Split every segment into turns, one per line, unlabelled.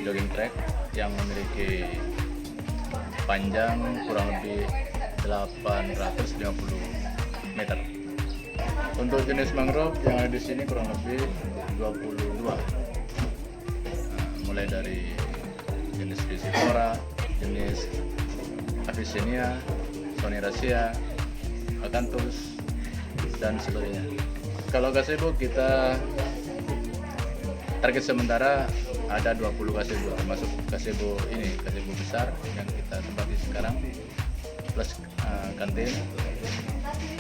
jogging track yang memiliki panjang kurang lebih 850 meter. Untuk jenis mangrove yang ada di sini kurang lebih 22. Mulai dari jenis Pisciflora, jenis Avicennia, Soneraceae, Acanthus, dan sebagainya. Kalau gazebo kita target sementara ada 20 gazebo, termasuk gazebo ini, gazebo besar yang kita tempati sekarang, plus kantin.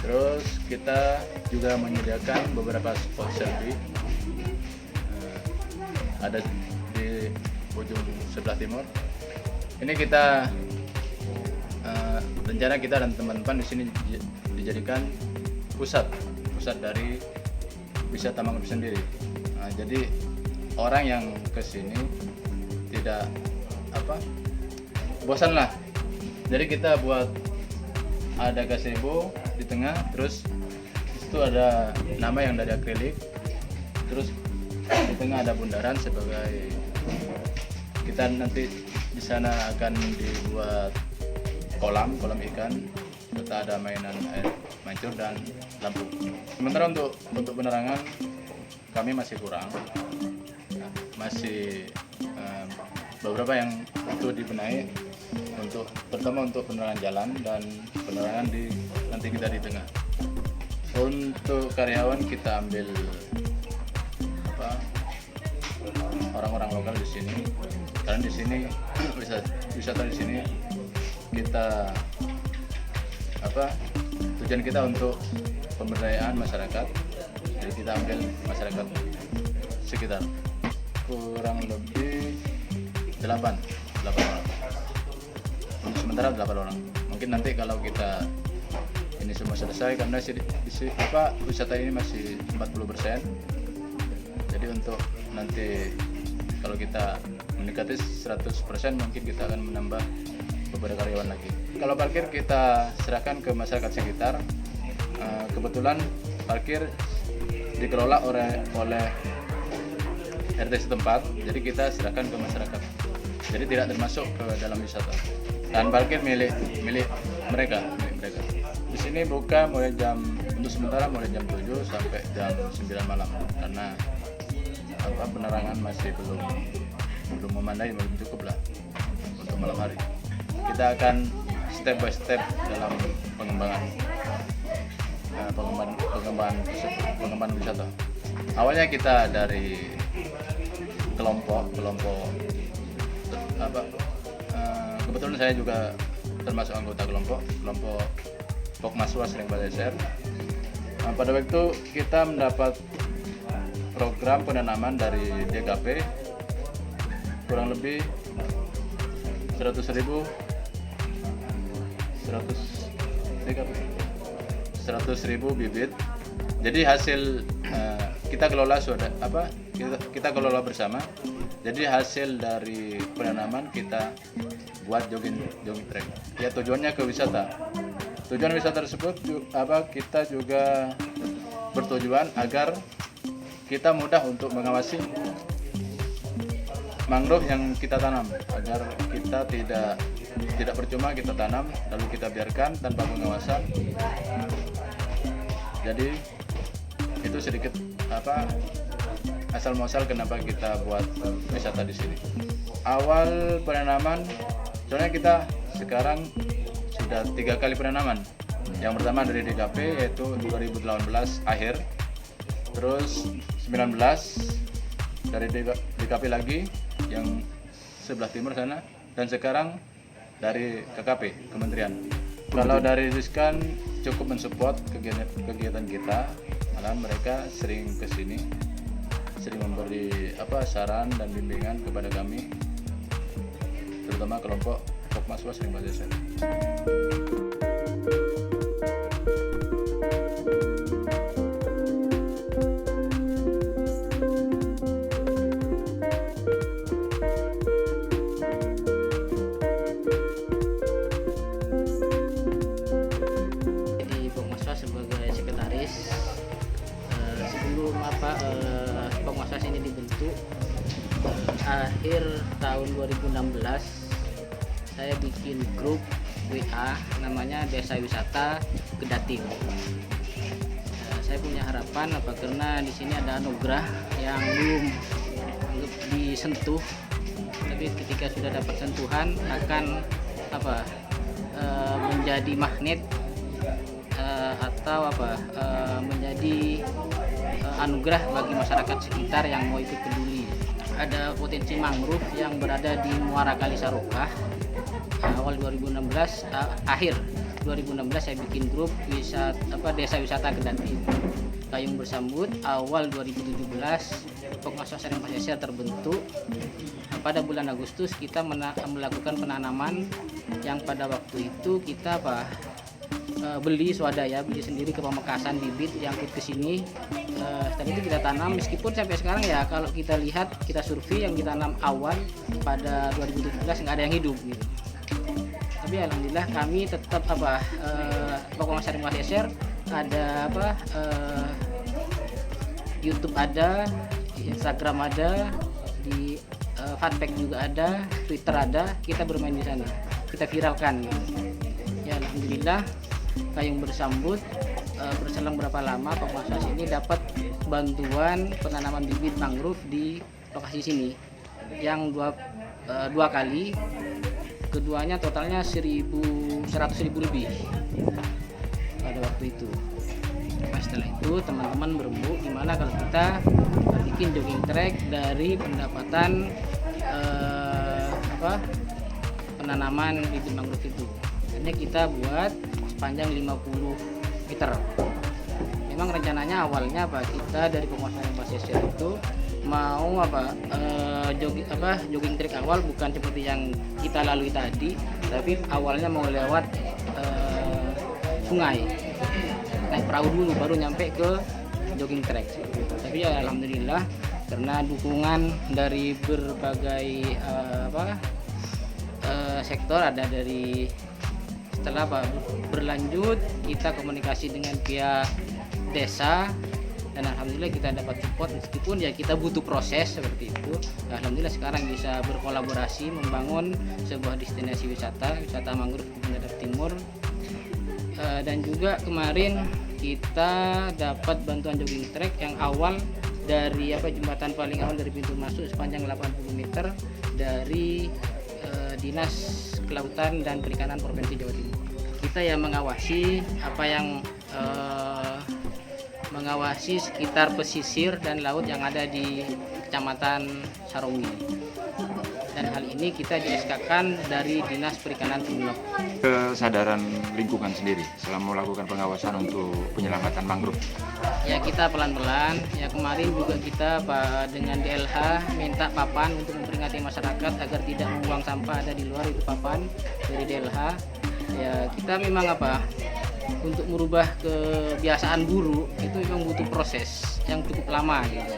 Terus kita juga menyediakan beberapa spot selfie, ada di ujung sebelah timur. Ini kita rencana kita dan teman-teman di sini dijadikan pusat dari wisata mangrove sendiri. Jadi orang yang ke sini tidak bosan lah. Jadi kita buat ada gazebo di tengah, terus itu ada nama yang dari akrilik, terus di tengah ada bundaran sebagai kita nanti di sana akan dibuat kolam ikan, serta ada mainan air mancur dan lampu. Sementara untuk penerangan kami masih kurang, masih beberapa yang perlu dibenahi, pertama untuk penerangan jalan dan penerangan nanti kita di tengah. Untuk karyawan kita ambil orang-orang lokal di sini, karena di sini wisata di sini kita tujuan kita untuk pemberdayaan masyarakat. Jadi kita ambil masyarakat sekitar kurang lebih 8 orang. Untuk sementara 8 orang. Mungkin nanti kalau kita ini semua selesai, karena wisata ini masih 40%. Jadi untuk nanti kalau kita mendekati 100%, mungkin kita akan menambah beberapa karyawan lagi. Kalau parkir kita serahkan ke masyarakat sekitar. Kebetulan parkir dikelola oleh RT setempat, jadi kita serahkan ke masyarakat. Jadi tidak termasuk ke dalam wisata. Dan parkir milik mereka. Di sini buka untuk sementara mulai jam 7 sampai jam 9 malam, karena penerangan masih belum memadai, belum cukup lah untuk malam hari. Kita akan step by step dalam pengembangan wisata. Awalnya kita dari kelompok kebetulan saya juga termasuk anggota kelompok Pokmaswa Sering Baleser. Pada waktu itu kita mendapat program penanaman dari DKP kurang lebih 100.000 bibit. Jadi hasil kita kelola kita kelola bersama. Jadi hasil dari penanaman kita buat jogging track. Ya, tujuannya ke wisata. Tujuan wisata tersebut kita juga bertujuan agar kita mudah untuk mengawasi mangrove yang kita tanam, agar kita tidak percuma kita tanam lalu kita biarkan tanpa pengawasan. Jadi itu sedikit asal muasal kenapa kita buat wisata di sini. Awal penanaman, soalnya kita sekarang sudah 3 kali penanaman. Yang pertama dari DKP yaitu 2018 akhir, terus 19 dari DKP lagi yang sebelah timur sana, dan sekarang dari KKP Kementerian. Kalau dari Riskan cukup mensupport kegiatan kita, malah mereka sering kesini, sering memberi saran dan bimbingan kepada kami, terutama kelompok Pokmaswa Sering Baleser.
Sebagai sekretaris, sebelum Pokmaswas ini dibentuk, Akhir tahun 2016 saya bikin grup WA namanya Desa Wisata Kedating. Saya punya harapan karena di sini ada anugerah yang belum disentuh, tapi ketika sudah dapat sentuhan akan menjadi magnet atau menjadi anugerah bagi masyarakat sekitar yang mau ikut peduli. Ada potensi mangrove yang berada di Muara Kali Sarokah. Awal 2016, akhir 2016 saya bikin grup Desa Wisata Kedating. Payung Bersambut awal 2017 Penguasa Sareng Pasisir terbentuk. Pada bulan Agustus kita melakukan penanaman yang pada waktu itu kita beli swadaya, beli sendiri ke Pamekasan bibit yang ke sini. Setelah itu kita tanam, meskipun sampai sekarang ya kalau kita lihat, kita survei yang ditanam awal pada 2017 nggak ada yang hidup gitu. Tapi alhamdulillah kami tetap Penguasa Sareng Pasisir ada YouTube ada, Instagram ada, di Funpack juga ada, Twitter ada, kita bermain di sana, kita viralkan gitu. Ya alhamdulillah Payung Bersambut berselang berapa lama penguasa sini dapat bantuan penanaman bibit mangrove di lokasi sini yang dua kali, keduanya totalnya 100.000 lebih pada waktu itu. Setelah itu teman-teman berembuk gimana kalau kita bikin jogging track dari pendapatan penanaman bibit mangrove itu. Akhirnya kita buat sepanjang 50 meter. Memang rencananya awalnya kita dari Penguasa Sareng Pasisir itu mau jogging track awal bukan seperti yang kita lalui tadi, tapi awalnya mau lewat sungai, naik perahu dulu baru nyampe ke jogging track. Tapi ya alhamdulillah karena dukungan dari berbagai sektor, ada dari setelah berlanjut kita komunikasi dengan pihak desa dan alhamdulillah kita dapat support, meskipun ya kita butuh proses seperti itu. Alhamdulillah sekarang bisa berkolaborasi membangun sebuah destinasi wisata mangrove di Banda Timur. Dan juga kemarin kita dapat bantuan jogging track yang awal dari jembatan paling awal dari pintu masuk sepanjang 80 meter dari Dinas Kelautan dan Perikanan Provinsi Jawa Timur. Kita yang mengawasi mengawasi sekitar pesisir dan laut yang ada di Kecamatan Sarongi. Dan hal ini kita di-SK-kan dari Dinas Perikanan Sumeneb.
Kesadaran lingkungan sendiri selama melakukan pengawasan untuk penyelamatan mangrove.
Ya kita pelan-pelan. Ya kemarin juga kita dengan DLH minta papan untuk memperingati masyarakat agar tidak membuang sampah ada di luar, itu papan dari DLH. Ya kita memang untuk merubah kebiasaan buruk itu memang butuh proses yang cukup lama gitu.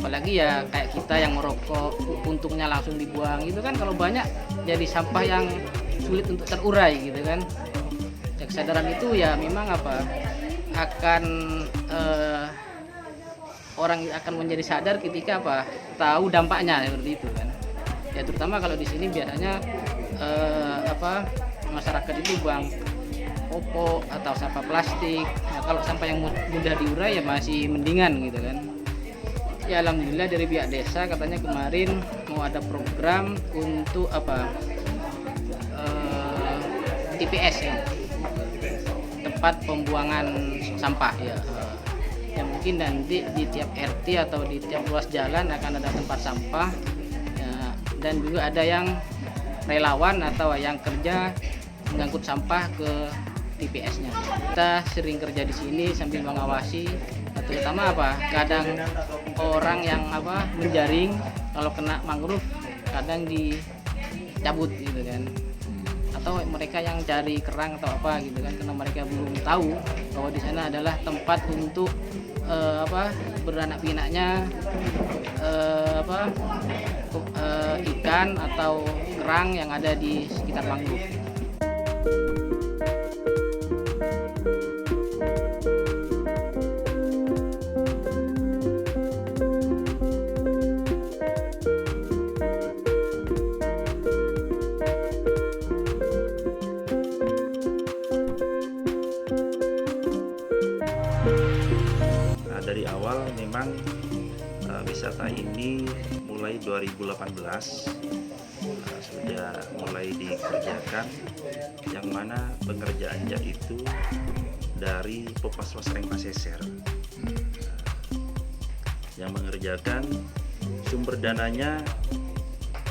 Apalagi ya kayak kita yang merokok untungnya langsung dibuang itu kan, kalau banyak jadi sampah yang sulit untuk terurai gitu kan. Ya, kesadaran itu ya memang akan orang akan menjadi sadar ketika tahu dampaknya seperti itu kan. Ya terutama kalau di sini biasanya masyarakat itu buang popok atau sampah plastik. Nah, kalau sampah yang mudah diurai ya masih mendingan gitu kan. Ya alhamdulillah dari pihak desa katanya kemarin mau ada program untuk TPS ya, tempat pembuangan sampah ya. Ya mungkin nanti di tiap RT atau di tiap ruas jalan akan ada tempat sampah ya, dan juga ada yang relawan atau yang kerja mengangkut sampah ke TPS-nya. Kita sering kerja di sini sambil mengawasi, terutama kadang orang yang menjaring kalau kena mangrove kadang dicabut gitu kan, atau mereka yang cari kerang atau gitu kan, karena mereka belum tahu bahwa di sana adalah tempat untuk beranak pinaknya ikan atau kerang yang ada di sekitar mangrove.
wisata ini mulai 2018 sudah mulai dikerjakan, yang mana pengerjaannya itu dari Puskesmas Rengpaseser. Yang mengerjakan, sumber dananya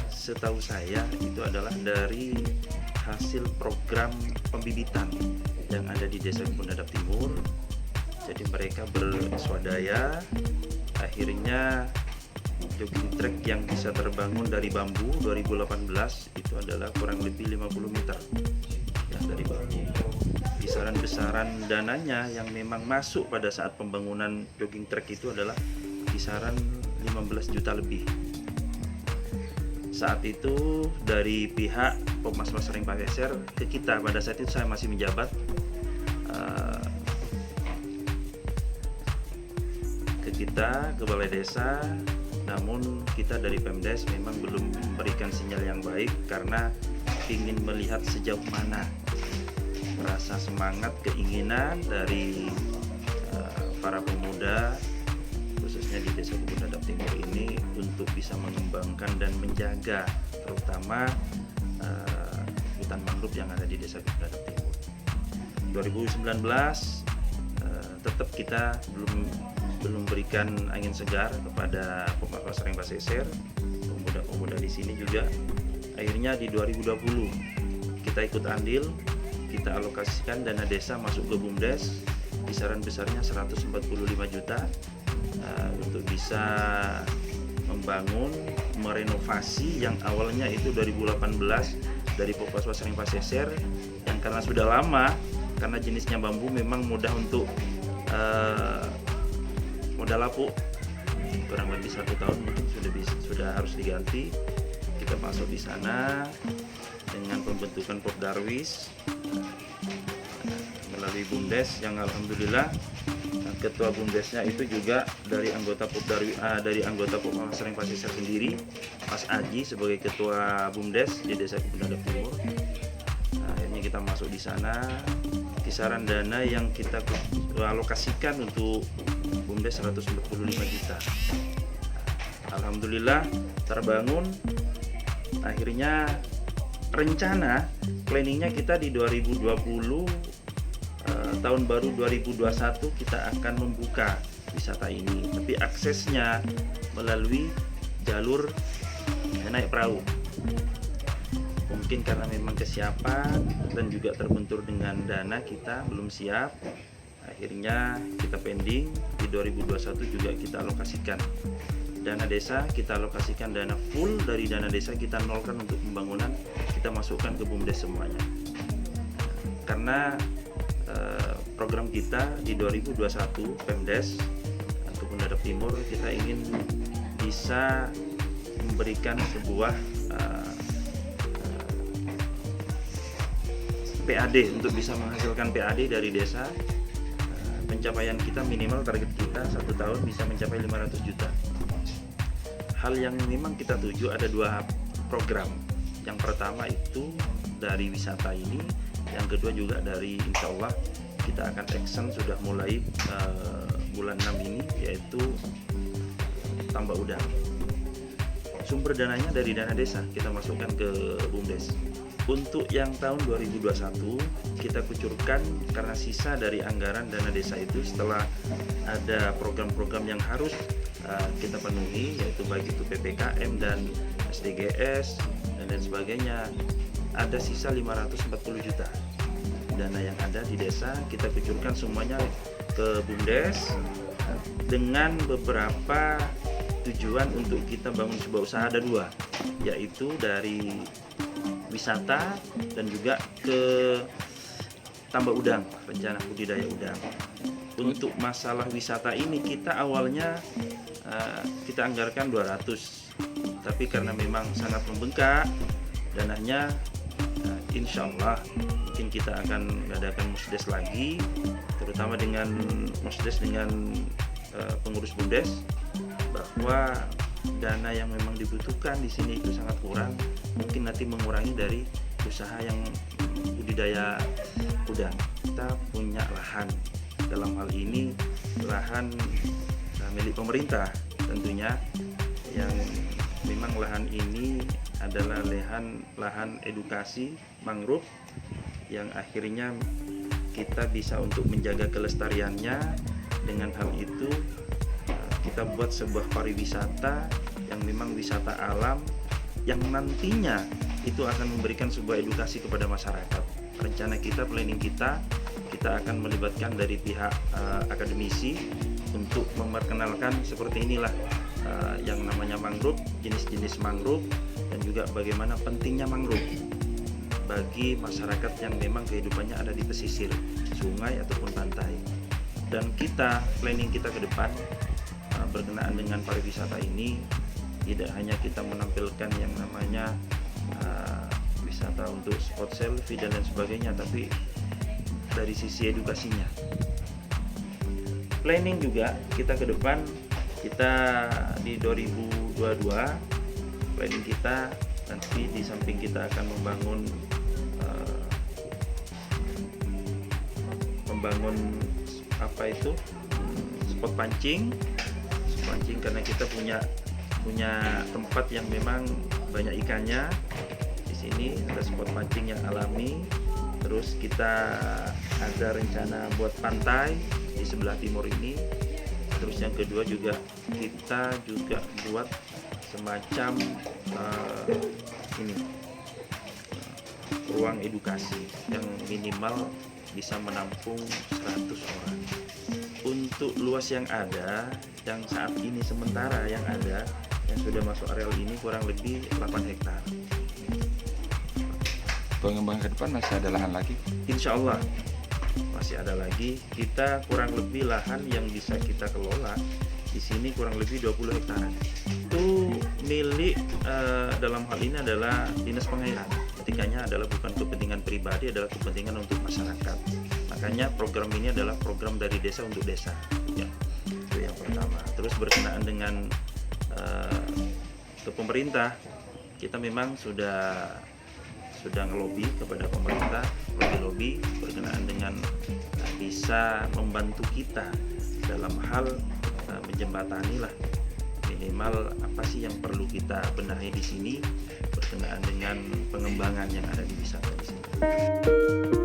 setahu saya itu adalah dari hasil program pembibitan yang ada di Desa Kebun Dadap Timur. Jadi mereka berswadaya, akhirnya jogging track yang bisa terbangun dari bambu 2018 itu adalah kurang lebih 50 meter ya, dari bambu. Kisaran-besaran dananya yang memang masuk pada saat pembangunan jogging track itu adalah kisaran 15 juta lebih. Saat itu dari pihak Puskesmas Rengpaseser ke kita, pada saat itu saya masih menjabat, ke kita, ke Balai Desa, namun kita dari Pemdes memang belum memberikan sinyal yang baik karena ingin melihat sejauh mana rasa semangat, keinginan dari para pemuda khususnya di Desa Kebun Dadap Timur ini untuk bisa mengembangkan dan menjaga terutama hutan mangrove yang ada di Desa Kebun Dadap Timur. 2019 tetap kita belum berikan angin segar kepada Puskesmas Rengpaseser, pemuda-pemuda di sini juga. Akhirnya di 2020 kita ikut andil, kita alokasikan dana desa masuk ke BUMDes, kisaran besarnya 145 juta untuk bisa membangun, merenovasi yang awalnya itu 2018 dari Puskesmas Rengpaseser yang karena sudah lama, karena jenisnya bambu memang mudah untuk modal lapuk, kurang lebih 1 tahun mungkin sudah harus diganti. Kita masuk di sana dengan pembentukan Popdarwis melalui BUMDes yang alhamdulillah ketua BUMDesnya itu juga dari anggota Popdarwis, dari anggota Puskesmas Rengpaseser sendiri, Mas Aji sebagai ketua BUMDes di Desa Kebun Dadap Timur. Akhirnya kita masuk di sana, kisaran dana yang kita alokasikan untuk BUMDes 145 juta. Alhamdulillah terbangun. Akhirnya rencana planningnya kita di 2020 tahun baru 2021 kita akan membuka wisata ini, tapi aksesnya melalui jalur naik perahu. Mungkin karena memang kesiapan dan juga terbentur dengan dana kita belum siap, akhirnya kita pending. Di 2021 juga kita alokasikan dana desa, kita alokasikan dana full dari dana desa, kita nolkan untuk pembangunan, kita masukkan ke BUMDes semuanya. Karena program kita di 2021 Pemdes Kebun Dadap Timur, kita ingin bisa memberikan sebuah PAD untuk bisa menghasilkan PAD dari desa. Pencapaian kita minimal target kita 1 tahun bisa mencapai 500 juta. Hal yang memang kita tuju ada 2 program. Yang pertama itu dari wisata ini, yang kedua juga dari insya Allah kita akan action sudah mulai bulan 6 ini, yaitu tambak udang. Sumber dananya dari dana desa kita masukkan ke BUMDes. Untuk yang tahun 2021 kita kucurkan karena sisa dari anggaran dana desa itu setelah ada program-program yang harus kita penuhi, yaitu baik itu PPKM dan SDGs dan lain sebagainya, ada sisa 540 juta. Dana yang ada di desa kita kucurkan semuanya ke BUMDes dengan beberapa tujuan untuk kita bangun sebuah usaha. Ada 2, yaitu dari wisata dan juga ke tambak udang, rencana budidaya udang. Untuk masalah wisata ini kita awalnya kita anggarkan 200, tapi karena memang sangat membengkak dananya, insya Allah mungkin kita akan adakan musdes lagi, terutama dengan musdes dengan pengurus BUMDes, bahwa dana yang memang dibutuhkan di sini itu sangat kurang, mungkin nanti mengurangi dari usaha yang budidaya udang. Kita punya lahan, dalam hal ini lahan milik pemerintah tentunya, yang memang lahan ini adalah lahan edukasi mangrove yang akhirnya kita bisa untuk menjaga kelestariannya. Dengan hal itu kita buat sebuah pariwisata yang memang wisata alam yang nantinya itu akan memberikan sebuah edukasi kepada masyarakat. Rencana kita, planning kita akan melibatkan dari pihak akademisi untuk memperkenalkan seperti inilah yang namanya mangrove, jenis-jenis mangrove, dan juga bagaimana pentingnya mangrove bagi masyarakat yang memang kehidupannya ada di pesisir sungai ataupun pantai. Dan kita, planning kita ke depan berkenaan dengan pariwisata ini tidak hanya kita menampilkan yang namanya wisata untuk spot selfie dan lain sebagainya, tapi dari sisi edukasinya. Planning juga kita ke depan, kita di 2022 planning kita nanti di samping kita akan membangun spot pancing karena kita punya tempat yang memang banyak ikannya. Di sini ada spot pancing yang alami. Terus kita ada rencana buat pantai di sebelah timur ini. Terus yang kedua juga kita buat semacam ruang edukasi yang minimal bisa menampung 100 orang. Untuk luas yang ada, yang saat ini sementara yang ada, yang sudah masuk areal ini kurang lebih 8 hektar.
Pengembangan ke depan masih ada lahan lagi?
Insya Allah masih ada lagi. Kita kurang lebih lahan yang bisa kita kelola di sini kurang lebih 20 hektaran. Itu milik dalam hal ini adalah Dinas Pengairan. Ketiganya adalah bukan kepentingan pribadi, adalah kepentingan untuk masyarakat. Makanya program ini adalah program dari desa untuk desa. Ya, itu yang pertama. Terus berkenaan dengan ke pemerintah, kita memang sudah ngelobi kepada pemerintah, lobby berkenaan dengan bisa membantu kita dalam hal menjembatani lah minimal apa sih yang perlu kita benahi di sini berkenaan dengan pengembangan yang ada di wisata di sini.